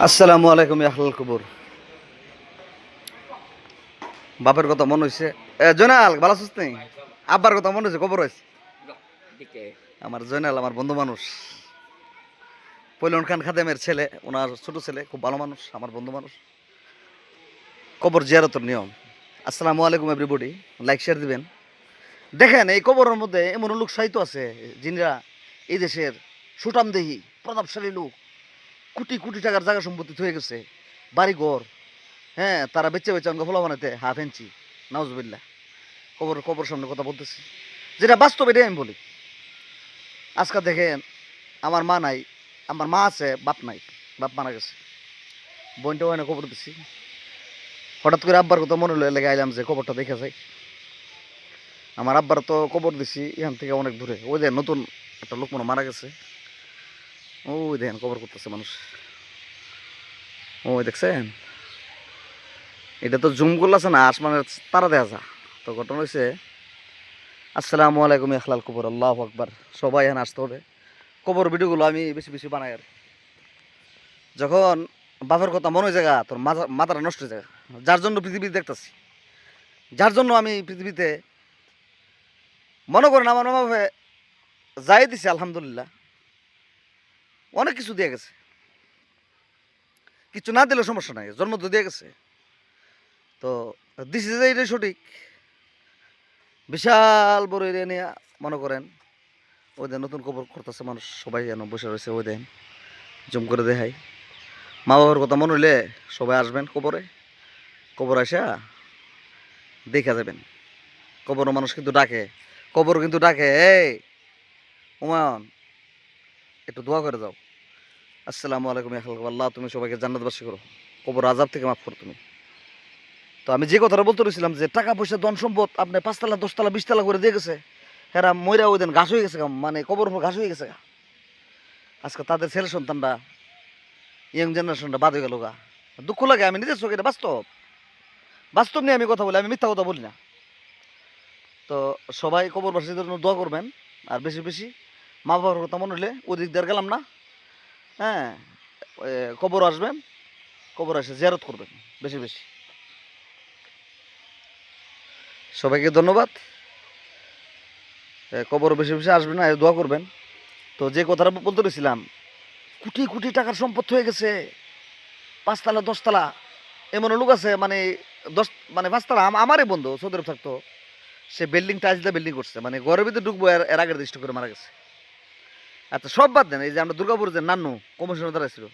আসসালামু আলাইকুম আহলাল কবর। বাপের কথা মনে হয়েছে। জয়নাল ভালো আছিস নি? আব্বার কথা মনে হয়েছে, কবর হয়েছে। আমার জয়নাল আমার বন্ধু মানুষ, পৈলন খান খাদেমের ছেলে, ওনার ছোট ছেলে, খুব ভালো মানুষ, আমার বন্ধু মানুষ। কবর জিয়ারতের নিয়ম। আসসালামু আলাইকুম এভরিবডি, লাইক শেয়ার দিবেন। দেখেন এই কবরের মধ্যে এমন লোক সাহিত্য আছে যিনিরা এই দেশের সুটামদেহী প্রতাপশালী লোক, কোটি কোটি টাকার জায়গা সম্পত্তি হয়ে গেছে, বাড়ি ঘর, হ্যাঁ, তারা বেচে বেচে অঙ্গ ফলা বানাতে হাফ ইঞ্চি। নাউজবিল্লা। কবর কবর সামনে কথা বলতেছি, যেটা বাস্তব এটাই আমি বলি। আজকে দেখেন, আমার মা নাই, আমার মা আছে, বাপ নাই, বাপ মারা গেছে, বোনটা হয় না, কবর দিছি। হঠাৎ করে আব্বার কথা মনে হলো, লেগে আইলাম যে কবরটা দেখে যাই। আমার আব্বার তো কবর দিছি এখান থেকে অনেক দূরে, ওই দেখেন নতুন একটা লোক মনে মারা গেছে, ওই দেখেন কবর করতেছে মানুষ, ওই দেখছেন। এটা তো জুম করলে আছে না, আসমানের তারা দেখা যা। তো ঘটনা হয়েছে, আসসালামু আলাইকুম আখলাল কবর, আল্লাহ আকবার। সবাই এখানে আসতে হবে। কবর ভিডিওগুলো আমি বেশি বেশি বানাই আর যখন বাপের কথা মনে হয় জায়গা, তোর মাথাটা নষ্ট হয়ে যায়। যার জন্য পৃথিবী দেখতেছি, যার জন্য আমি পৃথিবীতে মনে করেন আমার মা বাপে যাই দিছে, আলহামদুলিল্লাহ অনেক কিছু দিয়ে গেছে। কিছু না দিলেও সমস্যা নাই, জন্ম তো দিয়ে গেছে। তো দিছে যে এটাই সঠিক। বিশাল বড় এরিয়া নিয়ে মনে করেন, ওই দেন নতুন কবর করতেছে মানুষ, সবাই যেন বসে রয়েছে, ওই দেন জুম করে দেখাই। মা বাবার কথা মনে হইলে সবাই আসবেন কবরে, কবর আসা দেখা যাবেন। কবর মানুষ কিন্তু ডাকে, কবর কিন্তু ডাকে, এই হুমায়ুন একটু দোয়া করে যাও। আসসালামু আলাইকুম আল্লাহ, তুমি সবাইকে জান্নাতবাসী করো, কবর আজাব থেকে মাফ করো তুমি। তো আমি যে কথাটা বলতে রয়েছিলাম, যে টাকা পয়সা ধন সম্পদ আপনি 5 তলা 10 তলা 20 তলা করে দিয়ে গেছে, হেরা ময়রা ওই দিন ঘাস হয়ে গেছে, মানে কবর উপর ঘাস হয়ে গেছে। আজকে তাদের ছেলে সন্তানরা, ইয়ং জেনারেশনটা বাদ হয়ে গেল গা। দুঃখ লাগে, আমি নিজের চোখে, এটা বাস্তব, বাস্তব নিয়ে আমি কথা বলি, আমি মিথ্যা কথা বলি না। তো সবাই কবরবাসীর জন্য দোয়া করবেন, আর বেশি বেশি মা বাবার কথা মনে হলে ওদিক দিয়ে আর গেলাম না, হ্যাঁ, কবর আসবেন, কবর এসে জিয়ারত করবেন বেশি বেশি। সবাইকে ধন্যবাদ। কবর বেশি বেশি আসবেন আর দোয়া করবেন। তো যে কথাটা বলতে রয়েছিলাম, কোটি কোটি টাকার সম্পদ হয়ে গেছে, 5 তলা 10 তলা। এমন লোক আছে, মানে 5 তলা। আমারই বন্ধু সৌদি আরব থাকতো, সে বিল্ডিং টাইলস দিয়ে বিল্ডিং করছে, মানে ঘরের ভিতরে ঢুকবো এর আগের দৃষ্টি করে মারা গেছে। আচ্ছা সব বাদ দেন, এই যে আমরা দুর্গাপুর যে নান্নু কমিশনার দাঁড়াইছিল,